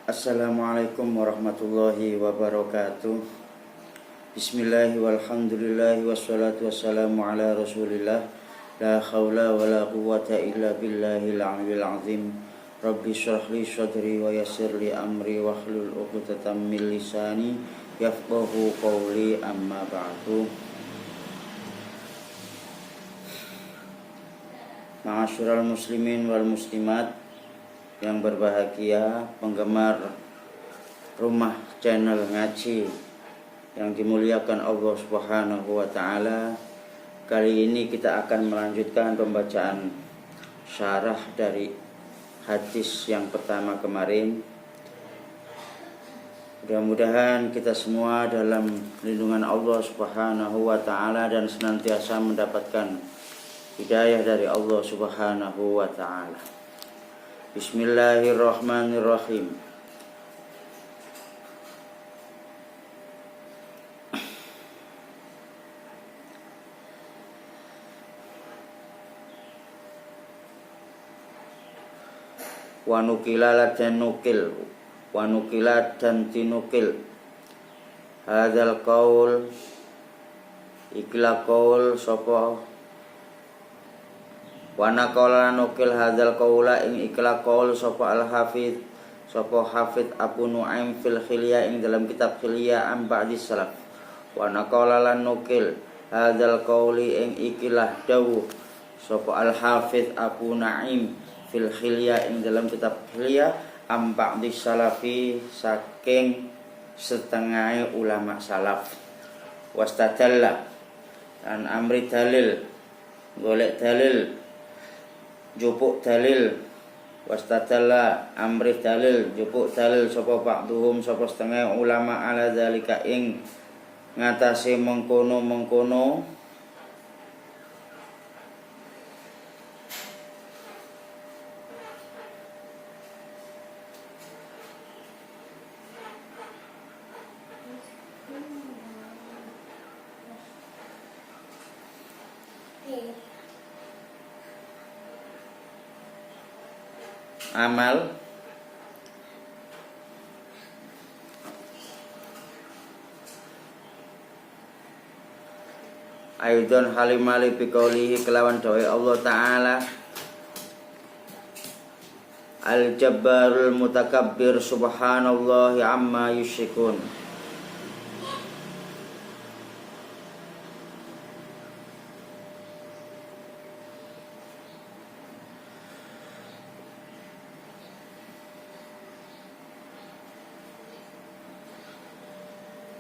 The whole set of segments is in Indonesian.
Assalamualaikum warahmatullahi wabarakatuh. Bismillahi walhamdulillahi wassalatu wassalamu ala rasulillah. La khawla wa la quwwata illa billahil aliyyil azim. Rabbi shrah li sadri wa yassir li amri wahlul 'uqdatam min lisani yafqahu qawli, amma ba'du. Ma'asyiral muslimin wal muslimat yang berbahagia, penggemar rumah channel ngaji yang dimuliakan Allah Subhanahu wa taala. Kali ini kita akan melanjutkan pembacaan syarah dari hadis yang pertama kemarin. Mudah-mudahan kita semua dalam lindungan Allah Subhanahu wa taala dan senantiasa mendapatkan hidayah dari Allah Subhanahu wa taala. Bismillahirrahmanirrahim. Wanukilat dan tinukil hadzal qaul ikla qaul sapa wana qala nukil hadzal qaula ing ikla qaul sapa al-hafidz sapa hafidz Abu Nuaim fil Khilya ing dalam kitab Khilya an ba'di salaf. Wana qala lan nukil hadzal qauli ing ikilah dawuh sapa al-hafidz Abu Nuaim fil Khilya ing dalam kitab Khilya an ba'di salafi saking setengah ulama salaf. Wastadalla an amri dalil golek dalil jupuk dalil, wastadalla amri dalil jupuk dalil sapa ba'duhum sapa setengah ulama ala zalika ing ngatasi mengkono-mengkono amal aidon halimali biqaulihi kelawan dawe Allah taala al-jabbarul mutakabbir subhanallahi amma yusyrikun.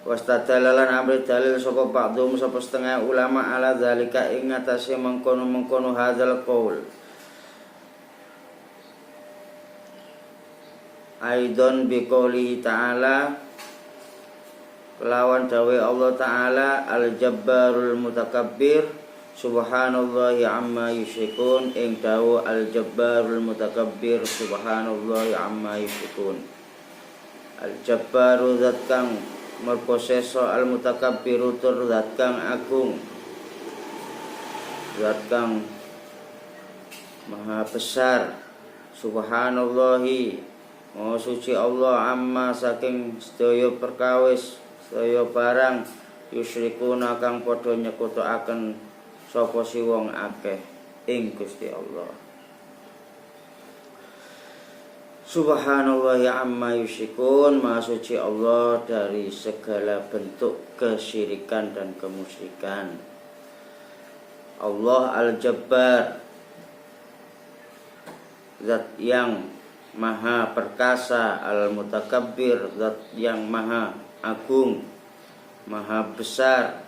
Wastadalalan amri dalil sapa ba'dhum sapa setengah ulama ala zalika ing ngatasi mengkono-mengkono hadzal qaul aidon biqoulihi ta'ala kelawan dawe Allah taala al-jabbarul mutakabbir subhanallahi amma yusyrikun ing dawu al-jabbarul mutakabbir subhanallahi amma yusyrikun. Al-jabbaru zat kang merposeso al-mutakabbiru tur zat kang agung, zat kang maha besar, subhanallahi maha suci Allah amma saking sedaya perkawis sedaya barang yusyrikuna kang padha nyekutuaken sapa si wong akeh ing Gusti Allah. Subhanallah ya amma yusyrikun, maha suci Allah dari segala bentuk kesyirikan dan kemusyrikan. Allah al-Jabbar, zat yang maha perkasa, al-Mutakabbir, zat yang maha agung, maha besar.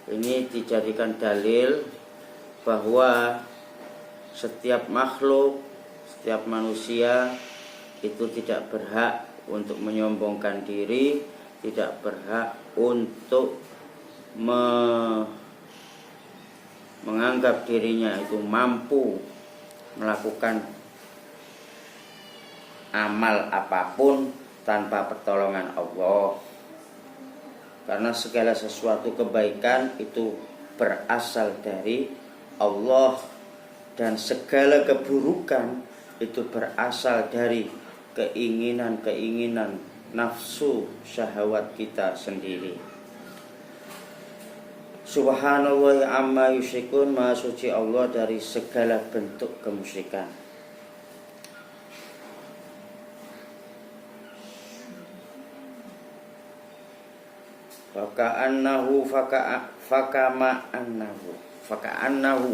Ini dijadikan dalil bahwa setiap makhluk, setiap manusia itu tidak berhak untuk menyombongkan diri, tidak berhak untuk menganggap dirinya itu mampu melakukan amal apapun tanpa pertolongan Allah. Karena segala sesuatu kebaikan itu berasal dari Allah dan segala keburukan itu berasal dari keinginan-keinginan nafsu syahwat kita sendiri. Subhanallah amma yusyrikun, maha suci Allah dari segala bentuk kemusyrikan. Faka'annahu faka'annahu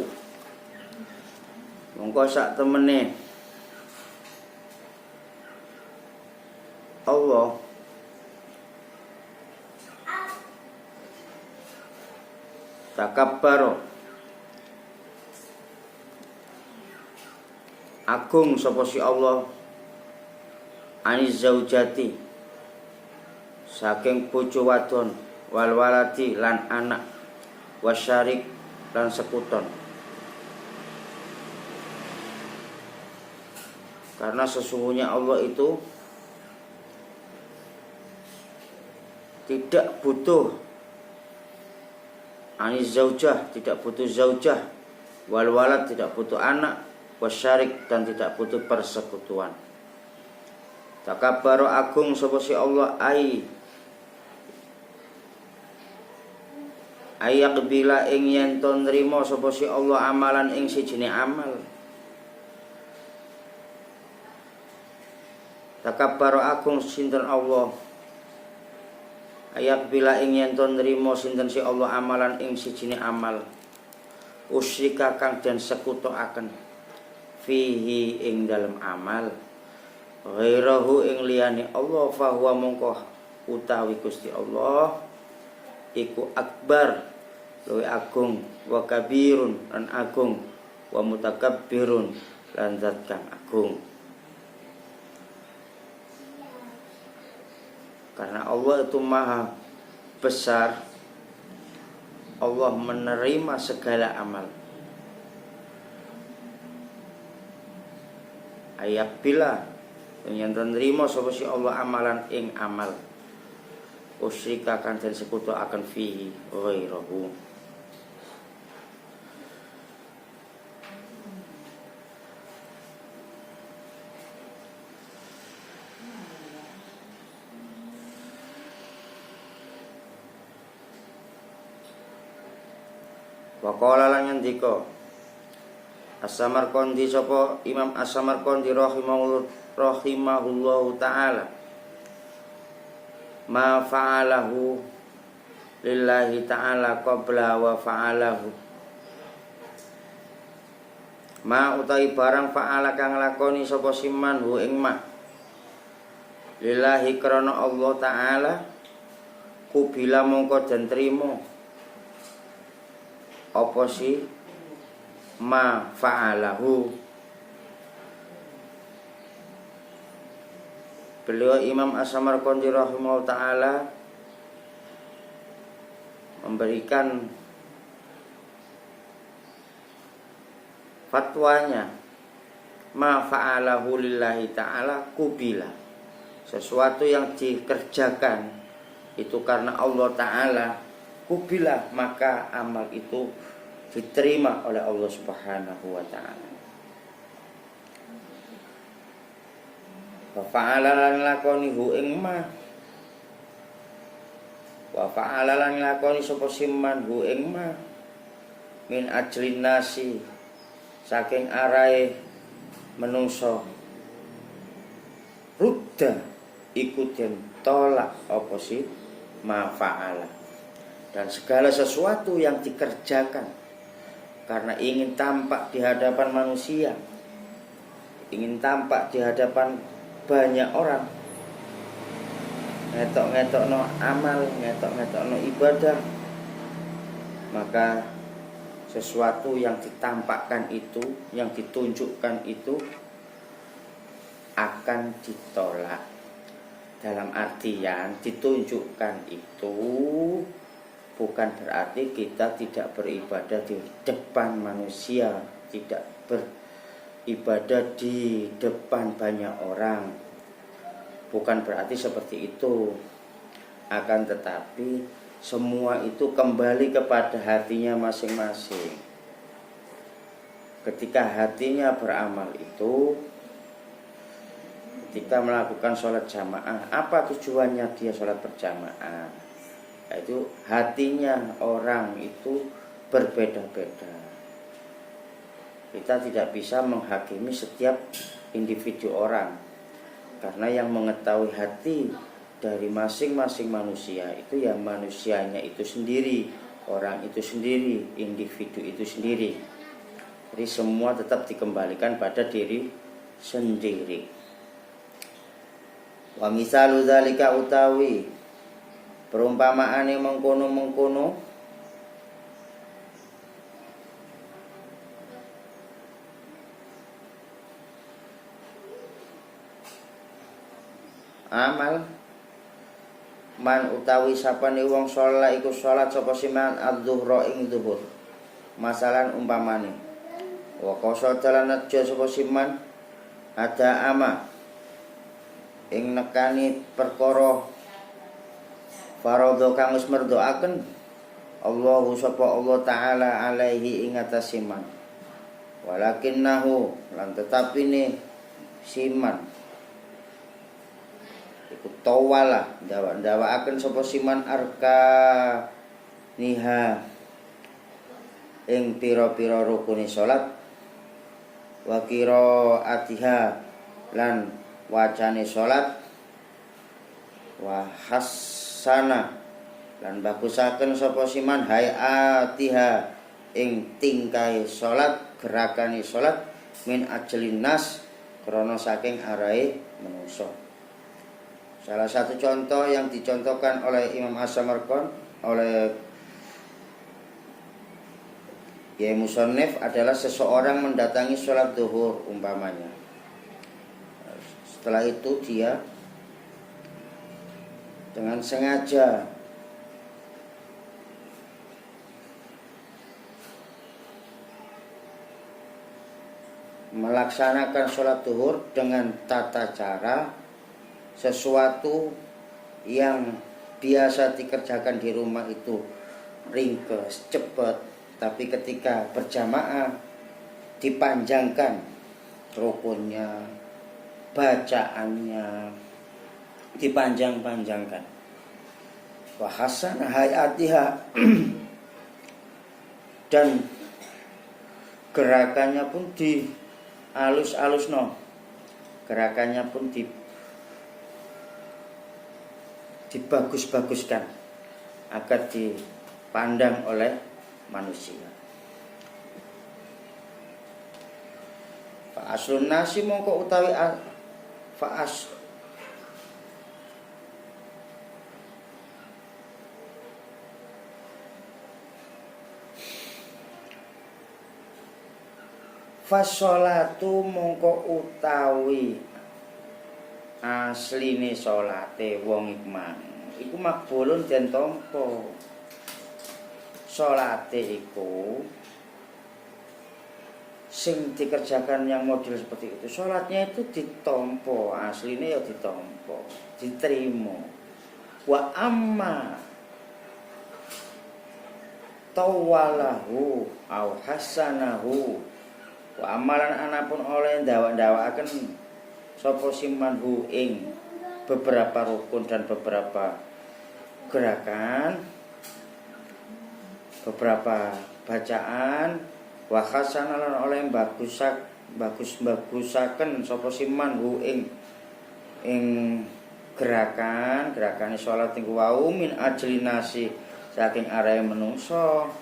mongko sak temene Allah takabbaro agung sapa si Allah aniz zaujati saking bojo wadon wal waladi lan anak wasyarik lan sekuton. Karena sesungguhnya Allah itu tidak butuh aniz zaujah, tidak butuh zaujah, wal walad tidak butuh anak, wasyarik dan tidak butuh persekutuan. Takabbaru agung sapa si Allah ayak bila ing yen to nrimo sapa si Allah amalan ing sijine amal. Takabbaru agung sinten Allah ayak bila ing yen to nrimo sinten si Allah amalan ing sijine amal usyrika kang den sekutuaken fihi ing dalem amal ghairahu ing liyane Allah fahuwa mongko utawi Gusti Allah iku akbar luwih agung wa kabirun lan agung wa mutakabbirun lan zat kang agung. Karena Allah itu maha besar, Allah menerima segala amal. Ayak bila yang menerima sapa si Allah amalan ing amal usyrika kan den sekutu akan fihi ghairahu. Wa qala lan ngendika As-Samarqandi sapa Imam As-Samarqandi rahimahullahu taala ma fa'alahu lillahi ta'ala qabla wa fa'alahu ma utai barang fa'ala kang lakoni sapa siman hu ing ma lillahi krana Allah taala kubila mongko den trimo apa sih ma fa'alahu. Beliau Imam As-Samarqandi rahimahullah ta'ala memberikan fatwanya ma fa'alahu lillahi ta'ala kubila, sesuatu yang dikerjakan itu karena Allah ta'ala kubila, maka amal itu diterima oleh Allah Subhanahu wa ta'ala. Wa fa'ala lan lakoni hu ing ma wa fa'ala lan lakoni sapa siman hu ing ma min ajlin nasi saking arahe menungso rudda iku den tolak apa sih ma fa'ala. Dan segala sesuatu yang dikerjakan karena ingin tampak di hadapan manusia, ingin tampak di hadapan banyak orang, ngetok-ngetokno amal, ngetok-ngetokno ibadah, maka sesuatu yang ditampakkan itu, yang ditunjukkan itu akan ditolak. Dalam artian ditunjukkan itu bukan berarti kita tidak beribadah di depan manusia, tidak beribadah di depan banyak orang. Bukan berarti seperti itu. Akan tetapi semua itu kembali kepada hatinya masing-masing. Ketika hatinya beramal itu ketika melakukan sholat jamaah. Apa tujuannya dia sholat berjamaah? Yaitu hatinya orang itu berbeda-beda. Kita tidak bisa menghakimi setiap individu orang, karena yang mengetahui hati dari masing-masing manusia itu ya manusianya itu sendiri, orang itu sendiri, individu itu sendiri. Jadi semua tetap dikembalikan pada diri sendiri. Wa misalu zalika utawi perumpamaane mengkono-mengkono amal man utawi sapane wong salat iku salat sapa siman adzuhra ing zuhur. Masalan umpamane wa qasa dalan aja sapa siman ada ama ing nekani perkara faradha kang wis merdoaken Allahu sapa Allah taala alaihi ing atas siman. Walakinnahu lan tetapine siman iku tawala dawa-dawaaken sapa siman arka niha ing pira-pira rukune salat wa qiraatiha lan wacane salat wa hasana lan bagusaken sapa siman hayatiha ing tingkahe salat gerakane salat min ajlin nas krana saking arahe manusa. Salah satu contoh yang dicontohkan oleh Imam As-Samarqand oleh Kiai Musannif adalah seseorang mendatangi sholat zuhur umpamanya. Setelah itu dia dengan sengaja melaksanakan sholat zuhur dengan tata cara sesuatu yang biasa dikerjakan di rumah itu ringkes, cepat. Tapi ketika berjamaah dipanjangkan rukunnya, bacaannya dipanjang-panjangkan. Wa hasana hayatiha dan gerakannya pun di alus-alusno. Gerakannya pun dibagus-baguskan agar dipandang oleh manusia. Fa aslun nasi mongko utawi fa as fasolatu mongko utawi asline salate wong ikmang iku makbulun den tampa. Salate iku sing dikerjakan yang model seperti itu, salatnya itu ditampa, asline ya ditampa, diterima. Wa amma tawalahu au hasanahu wa amalan anapun oleh ndawak-ndawakaken sapa simanhu ing beberapa rukun dan beberapa gerakan, beberapa bacaan, wa khasanalan oleh bagusaken sapa simanhu ing gerakane salat niku wau min ajlinasi saking arahe menungso.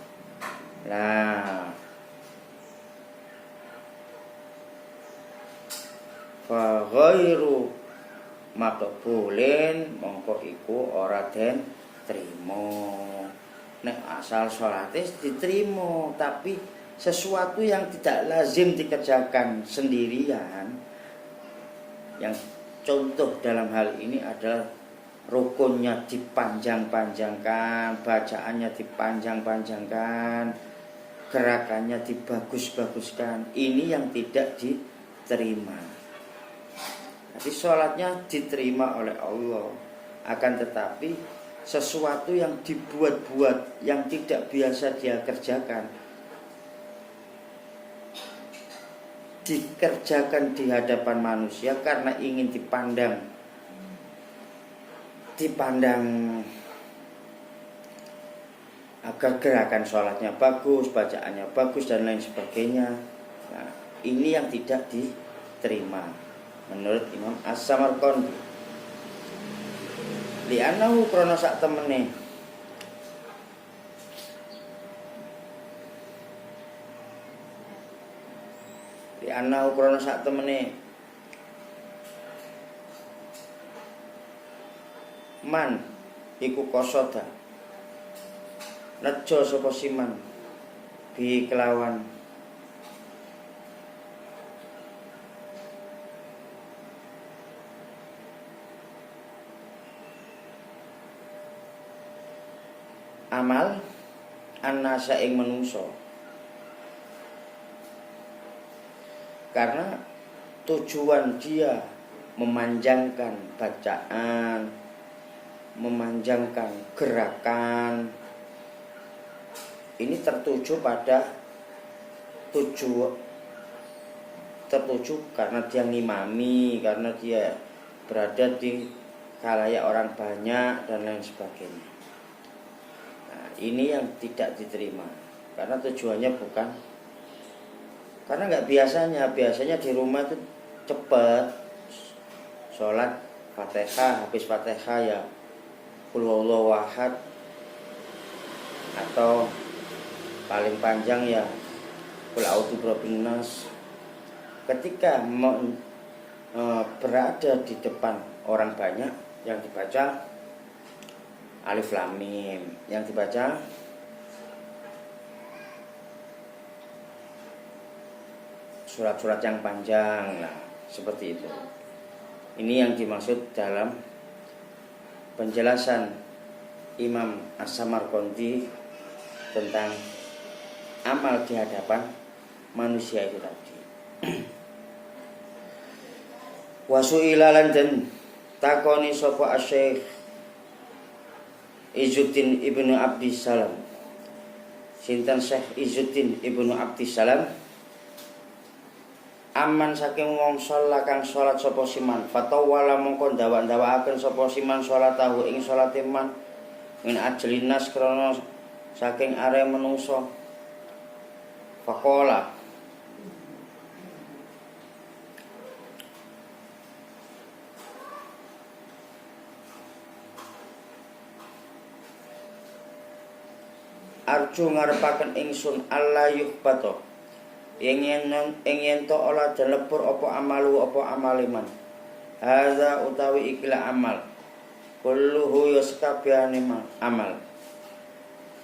Lah fa ghairu maqbulin mongko iku ora den trimo. Nek asal salate diterima, tapi sesuatu yang tidak lazim dikerjakan sendirian, yang contoh dalam hal ini adalah rukunnya dipanjang-panjangkan, bacaannya dipanjang-panjangkan, gerakannya dibagus-baguskan, ini yang tidak diterima. Jadi sholatnya diterima oleh Allah, akan tetapi sesuatu yang dibuat-buat, yang tidak biasa dia kerjakan, dikerjakan di hadapan manusia karena ingin dipandang agar gerakan sholatnya bagus, bacaannya bagus dan lain sebagainya. Nah, ini yang tidak diterima menurut Imam As-Samarqandi. Li'annahu krana sak temene man iku kosoda nejo sapa siman bi kelawan amal annasa ing manungsa, karena tujuan dia memanjangkan bacaan, memanjangkan gerakan, ini tertuju karena dia ngimami, karena dia berada di khalayak orang banyak dan lain sebagainya. Nah, ini yang tidak diterima karena tujuannya bukan, karena nggak biasanya di rumah itu cepat sholat Fatihah, habis Fatihah ya qul huwallahu ahad, atau paling panjang ya qul a'udzu birabbin nas. Ketika berada di depan orang banyak, yang dibaca alif lam mim, yang dibaca surat-surat yang panjang. Nah, seperti itu. Ini yang dimaksud dalam penjelasan Imam As-Samarqandi tentang amal di hadapan manusia itu tadi. Wasu'ilalan dan takoni sapa Asy-Syaikh Izzuddin Ibnu Abdissalam. Sinten Syekh Izzuddin Ibnu Abdissalam aman saking wong sholat kang sholat sapa siman fatawala mongko ndawa-ndawaaken sapa siman sholatahu ing sholate man min ajlin nas krana saking are menungso. Faqala arju ngarepaken ingsun Allah yuhbato ingin to olah dan lebur apa amalu apa amaliman. Hadza utawi ikilah amal kulluhu yaskabihane amal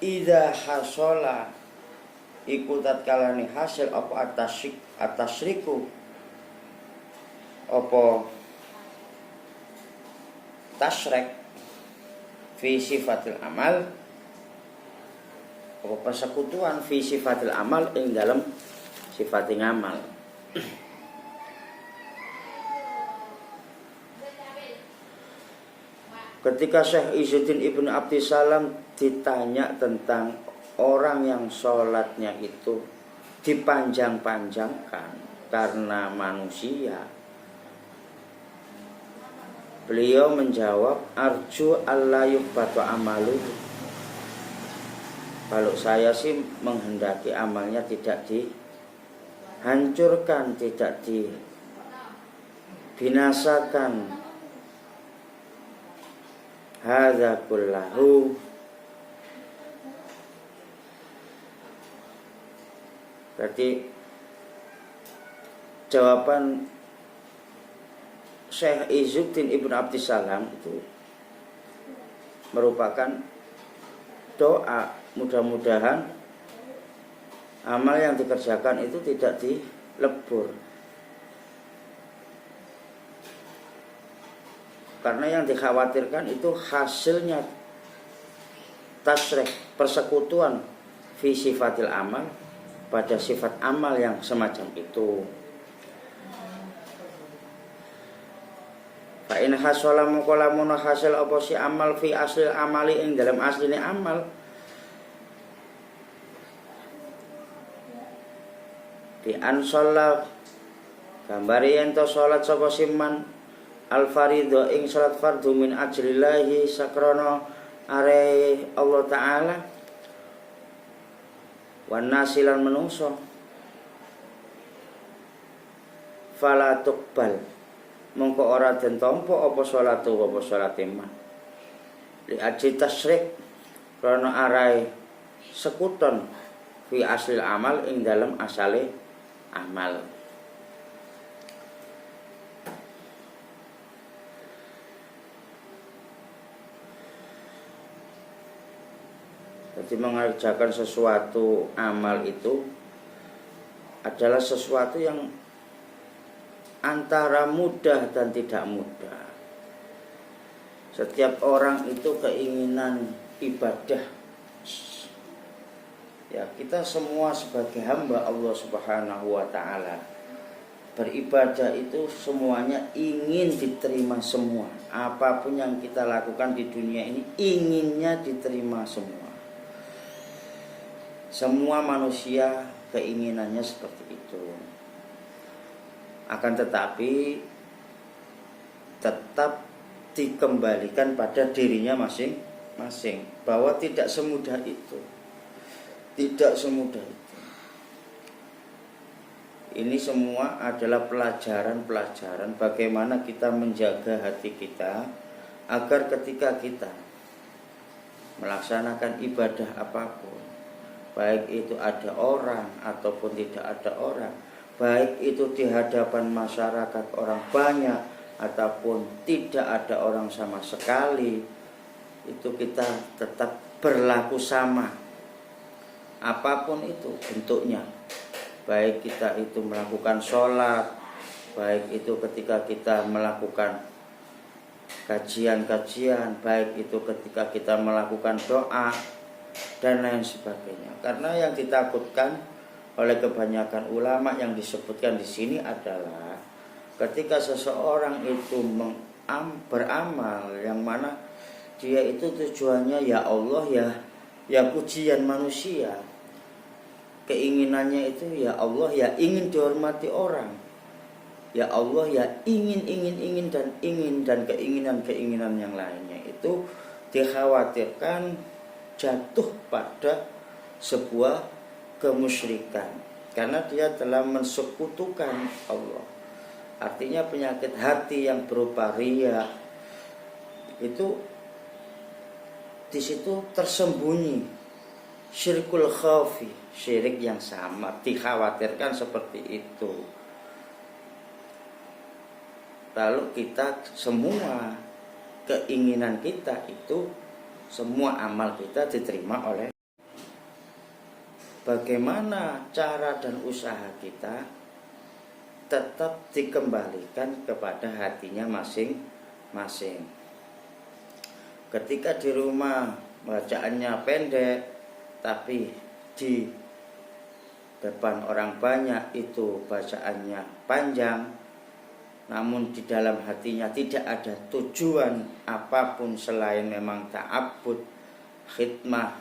idza hasola iku tatkalane hasil apa atasriku apa tasrek fi sifatil amal, apa persekutuan fi sifatil amal ing dalam sifat ngamal. Ketika Syekh Izzuddin Ibnu Abdissalam ditanya tentang orang yang sholatnya itu dipanjang-panjangkan karena manusia, beliau menjawab arju alla yuhbatu amalu. Kalau saya sih menghendaki amalnya tidak dihancurkan, tidak dibinasakan. Hadza kullahu, berarti jawaban Syekh Izzuddin Ibnu Abdissalam itu merupakan doa, mudah-mudahan amal yang dikerjakan itu tidak dilebur. Karena yang dikhawatirkan itu hasilnya tasrek, persekutuan fi sifatil amal, pada sifat amal yang semacam itu. Fa in hasala mukolamun hasil apa si amal fi asli amali ing dalam asline amal, bi an sholla Gambari yen to salat sapa siman al fardhu ing salat fardhu min ajlillahi sakrana are Allah taala wan nasilan menungso fala tuqbal mongko ora den tampa apa salatu apa salat man li ajli tasyrik krana arae sekuton fi asli amal ing dalam asale amal. Jadi mengerjakan sesuatu amal itu adalah sesuatu yang antara mudah dan tidak mudah. Setiap orang itu keinginan ibadah. Ya, kita semua sebagai hamba Allah Subhanahu wa taala beribadah itu semuanya ingin diterima semua. Apapun yang kita lakukan di dunia ini inginnya diterima semua. Semua manusia keinginannya seperti itu. Akan tetapi tetap dikembalikan pada dirinya masing-masing, bahwa tidak semudah itu. Tidak semudah itu. Ini semua adalah pelajaran-pelajaran bagaimana kita menjaga hati kita agar ketika kita melaksanakan ibadah apapun, baik itu ada orang ataupun tidak ada orang, baik itu di hadapan masyarakat orang banyak ataupun tidak ada orang sama sekali, itu kita tetap berlaku sama. Apapun itu bentuknya, baik kita itu melakukan sholat, baik itu ketika kita melakukan kajian-kajian, baik itu ketika kita melakukan doa dan lain sebagainya. Karena yang ditakutkan oleh kebanyakan ulama yang disebutkan di sini adalah ketika seseorang itu beramal yang mana dia itu tujuannya ya Allah, ya pujian manusia, keinginannya itu ya Allah, ya ingin dihormati orang, ya Allah, ya ingin dan keinginan yang lainnya, itu dikhawatirkan jatuh pada sebuah kemusyrikan karena dia telah mensekutukan Allah. Artinya penyakit hati yang berupa riya itu di situ tersembunyi syirkul khafi, syirik yang sama, dikhawatirkan seperti itu. Lalu kita semua keinginan kita itu, semua amal kita diterima oleh. Bagaimana cara dan usaha kita tetap dikembalikan kepada hatinya masing-masing. Ketika di rumah bacaannya pendek, tapi di depan orang banyak itu bacaannya panjang, namun di dalam hatinya tidak ada tujuan apapun selain memang ta'abbud, khidmah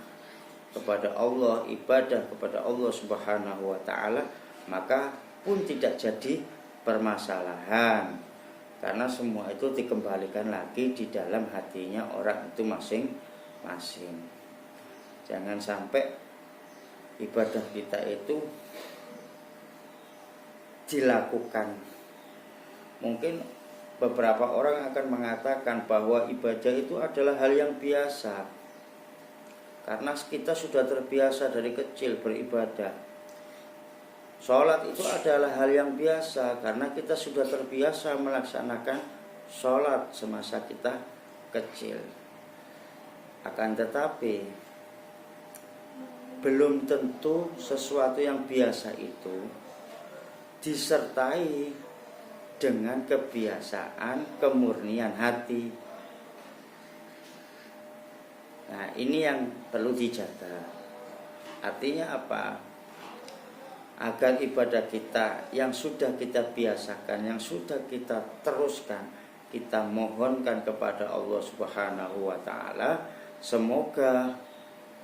kepada Allah, ibadah kepada Allah Subhanahu wa taala, maka pun tidak jadi permasalahan. Karena semua itu dikembalikan lagi di dalam hatinya orang itu masing-masing. Jangan sampai ibadah kita itu dilakukan. Mungkin beberapa orang akan mengatakan bahwa ibadah itu adalah hal yang biasa, karena kita sudah terbiasa dari kecil beribadah. Sholat itu adalah hal yang biasa karena kita sudah terbiasa melaksanakan sholat semasa kita kecil. Akan tetapi belum tentu sesuatu yang biasa itu disertai dengan kebiasaan kemurnian hati. Nah, ini yang perlu dijaga. Artinya apa? Agar ibadah kita yang sudah kita biasakan, yang sudah kita teruskan, kita mohonkan kepada Allah Subhanahu wa taala, semoga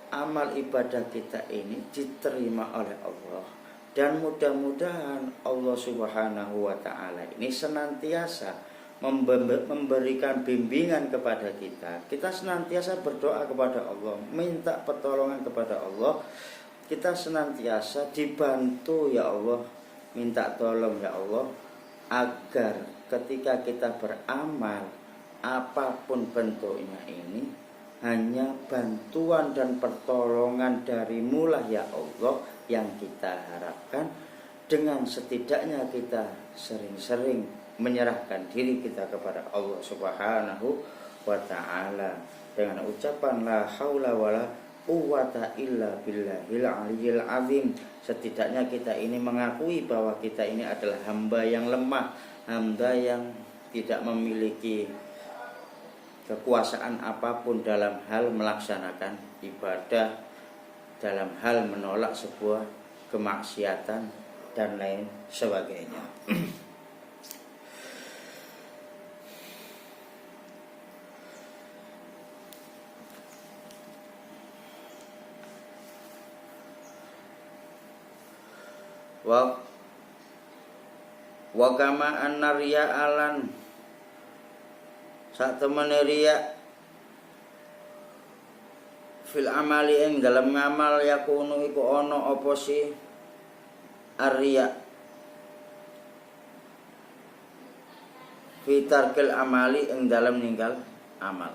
amal ibadah kita ini diterima oleh Allah, Dan mudah-mudahan Allah Subhanahu wa ta'ala ini senantiasa memberikan bimbingan kepada kita. Kita senantiasa berdoa kepada Allah, minta pertolongan kepada Allah. Kita senantiasa dibantu ya Allah, minta tolong ya Allah, agar ketika kita beramal apapun bentuknya ini hanya bantuan dan pertolongan darimu lah ya Allah yang kita harapkan. Dengan setidaknya kita sering-sering menyerahkan diri kita kepada Allah Subhanahu wa ta'ala dengan ucapan la haula wala quwwata illa billahil aliyyil azim. Setidaknya kita ini mengakui bahwa kita ini adalah hamba yang lemah, hamba yang tidak memiliki kekuasaan apapun dalam hal melaksanakan ibadah, dalam hal menolak sebuah kemaksiatan dan lain sebagainya. Wa kama annariya alan sak temene riya fil amali ing dalam ngamal yakunu iku ana apa sih arya fitarkil amali ing dalam ninggal amal.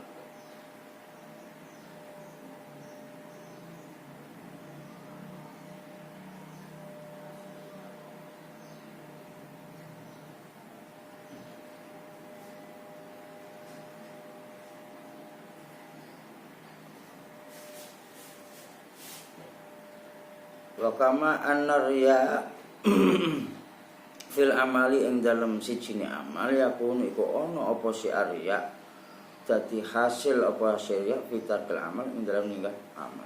Wa kama annariya fil amali ing dalem sijine amal yakunu iku ana apa si arya dadi hasil apa hasil ya fitarkil amal ing dalem ninggal amal.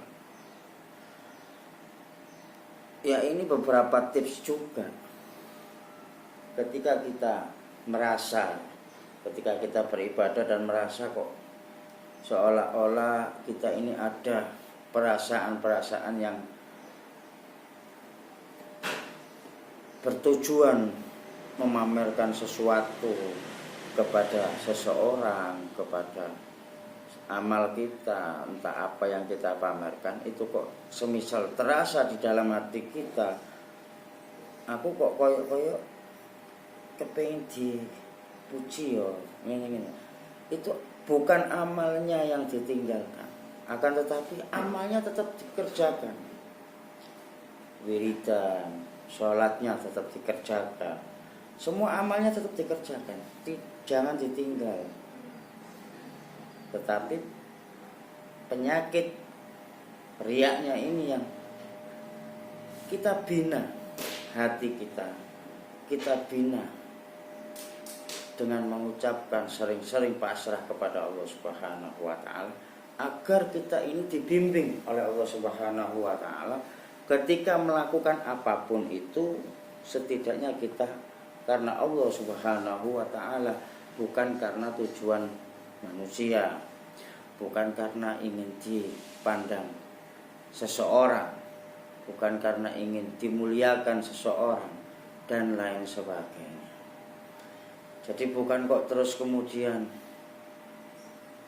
Ya ini beberapa tips juga ketika kita merasa, ketika kita beribadah dan merasa kok seolah-olah kita ini ada perasaan-perasaan yang bertujuan memamerkan sesuatu kepada seseorang, kepada amal kita, entah apa yang kita pamerkan, itu kok semisal terasa di dalam hati kita, aku kok koyok kepengin dipuji yo, ngene. Itu bukan amalnya yang ditinggalkan, akan tetapi amalnya tetap dikerjakan. Wiridan, sholatnya tetap dikerjakan, semua amalnya tetap dikerjakan, jangan ditinggal. Tetapi penyakit riaknya ini yang kita bina hati kita bina dengan mengucapkan sering-sering pasrah kepada Allah Subhanahu wa ta'ala, agar kita ini dibimbing oleh Allah Subhanahu wa ta'ala. Ketika melakukan apapun itu, setidaknya kita karena Allah Subhanahu wa ta'ala, bukan karena tujuan manusia, bukan karena ingin dipandang seseorang, bukan karena ingin dimuliakan seseorang dan lain sebagainya. Jadi bukan kok terus kemudian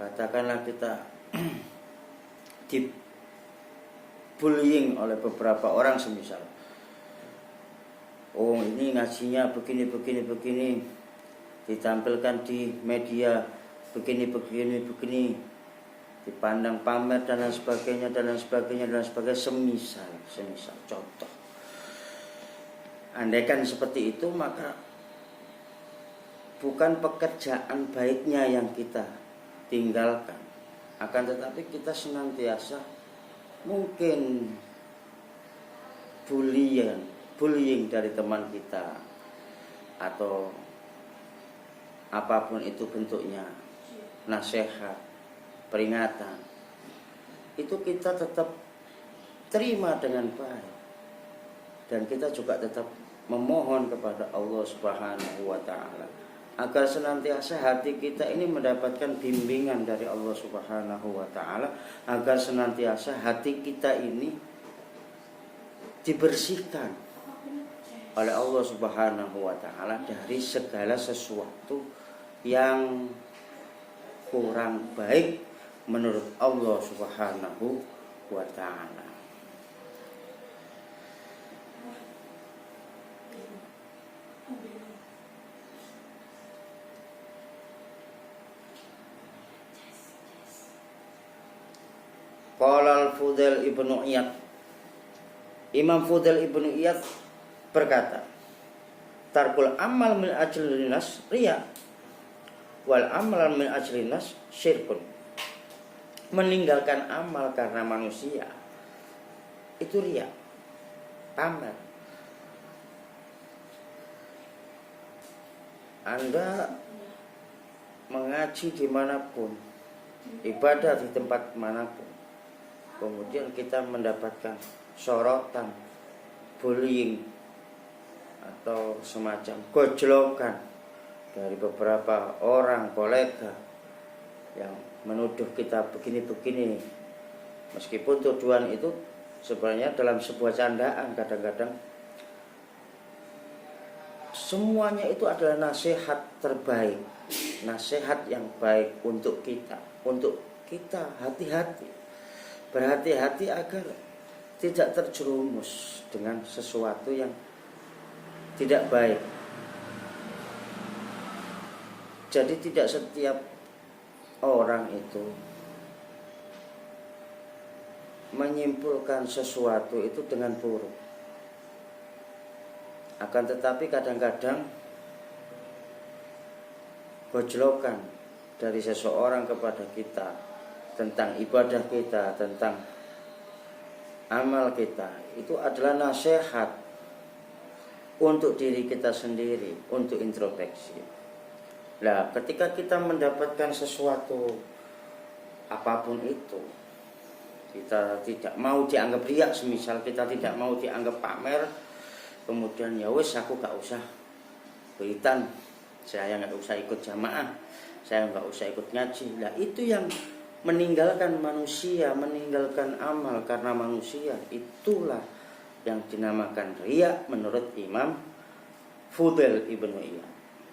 katakanlah kita bullying oleh beberapa orang semisal, oh ini ngajinya begini, ditampilkan di media begini, dipandang pamer dan lain sebagainya, semisal contoh. Andaikan seperti itu, maka bukan pekerjaan baiknya yang kita tinggalkan, akan tetapi kita senantiasa mungkin bullying dari teman kita atau apapun itu bentuknya, nasihat, peringatan, itu kita tetap terima dengan baik, dan kita juga tetap memohon kepada Allah Subhanahu wa ta'ala agar senantiasa hati kita ini mendapatkan bimbingan dari Allah Subhanahu wa ta'ala, agar senantiasa hati kita ini dibersihkan oleh Allah Subhanahu wa taala dari segala sesuatu yang kurang baik menurut Allah Subhanahu wa taala. Qala al-Fudail ibnu Iyad, Imam Fudail ibnu Iyad berkata, tarkul amal min ajlin nas riya wal amal min ajlin nas syirkun. Meninggalkan amal karena manusia itu riya, pamer. Anda mengaji dimanapun, ibadah di tempat manapun, kemudian kita mendapatkan sorotan, bullying atau semacam gojlokan dari beberapa orang kolega yang menuduh kita begini-begini, meskipun tuduhan itu sebenarnya dalam sebuah candaan, kadang-kadang semuanya itu adalah nasihat terbaik, nasihat yang baik untuk kita hati-hati, berhati-hati agar tidak terjerumus dengan sesuatu yang tidak baik. Jadi tidak setiap orang itu menyimpulkan sesuatu itu dengan buruk. Akan tetapi kadang-kadang gojlokan dari seseorang kepada kita tentang ibadah kita, tentang amal kita, itu adalah nasihat untuk diri kita sendiri, untuk introspeksi. Nah, ketika kita mendapatkan sesuatu apapun itu, kita tidak mau dianggap riak, semisal kita tidak mau dianggap pamer, kemudian ya wes aku gak usah beritan, saya gak usah ikut jamaah, saya gak usah ikut ngaji. Nah, itu yang meninggalkan manusia, meninggalkan amal karena manusia, itulah yang dinamakan riya menurut Imam Fudail ibnu Iyad.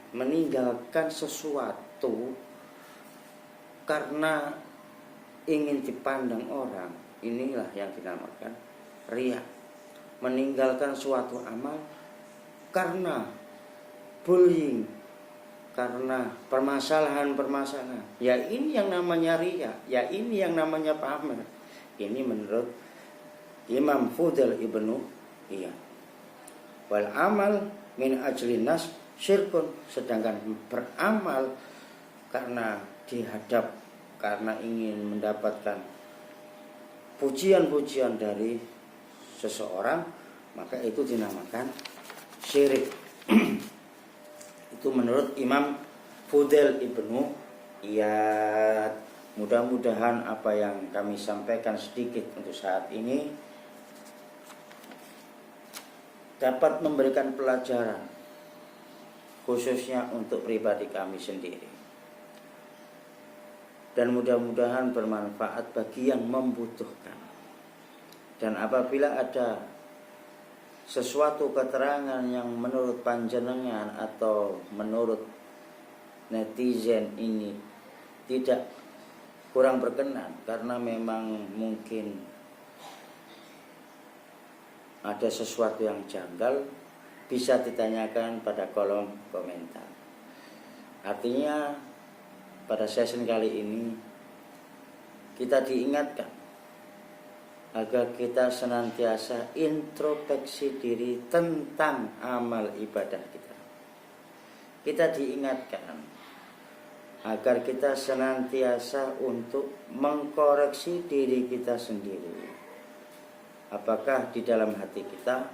Meninggalkan sesuatu karena ingin dipandang orang, inilah yang dinamakan riya. Meninggalkan suatu amal karena bullying, karena permasalahan-permasalahan, ya ini yang namanya riya, ya ini yang namanya pamer. Ini menurut Imam Fudail ibnu Iyad. Wal amal min ajlin nas syirkun, sedangkan beramal karena dihadap, karena ingin mendapatkan pujian-pujian dari seseorang, maka itu dinamakan syirik. Itu menurut Imam Fudail ibnu Iyad. Mudah-mudahan apa yang kami sampaikan sedikit untuk saat ini dapat memberikan pelajaran, khususnya untuk pribadi kami sendiri, dan mudah-mudahan bermanfaat bagi yang membutuhkan. Dan apabila ada sesuatu keterangan yang menurut panjenengan atau menurut netizen ini tidak kurang berkenan, karena memang mungkin ada sesuatu yang janggal, bisa ditanyakan pada kolom komentar. Artinya pada sesi kali ini kita diingatkan agar kita senantiasa introspeksi diri tentang amal ibadah kita. Kita diingatkan agar kita senantiasa untuk mengkoreksi diri kita sendiri. Apakah di dalam hati kita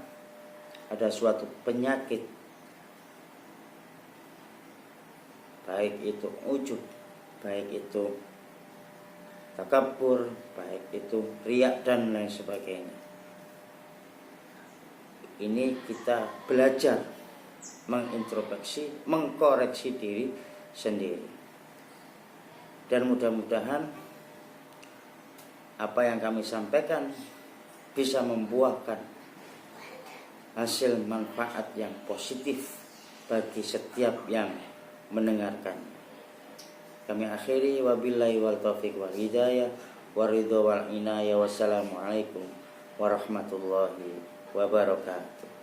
ada suatu penyakit, baik itu ujub, baik itu takabur, baik itu riak dan lain sebagainya. Ini kita belajar mengintrospeksi, mengkoreksi diri sendiri. Dan mudah-mudahan apa yang kami sampaikan bisa membuahkan hasil manfaat yang positif bagi setiap yang mendengarkan. Kami akhiri, wabillahi wal taufiq wal hidayah waridho wal inayah. Wassalamualaikum warahmatullahi wabarakatuh.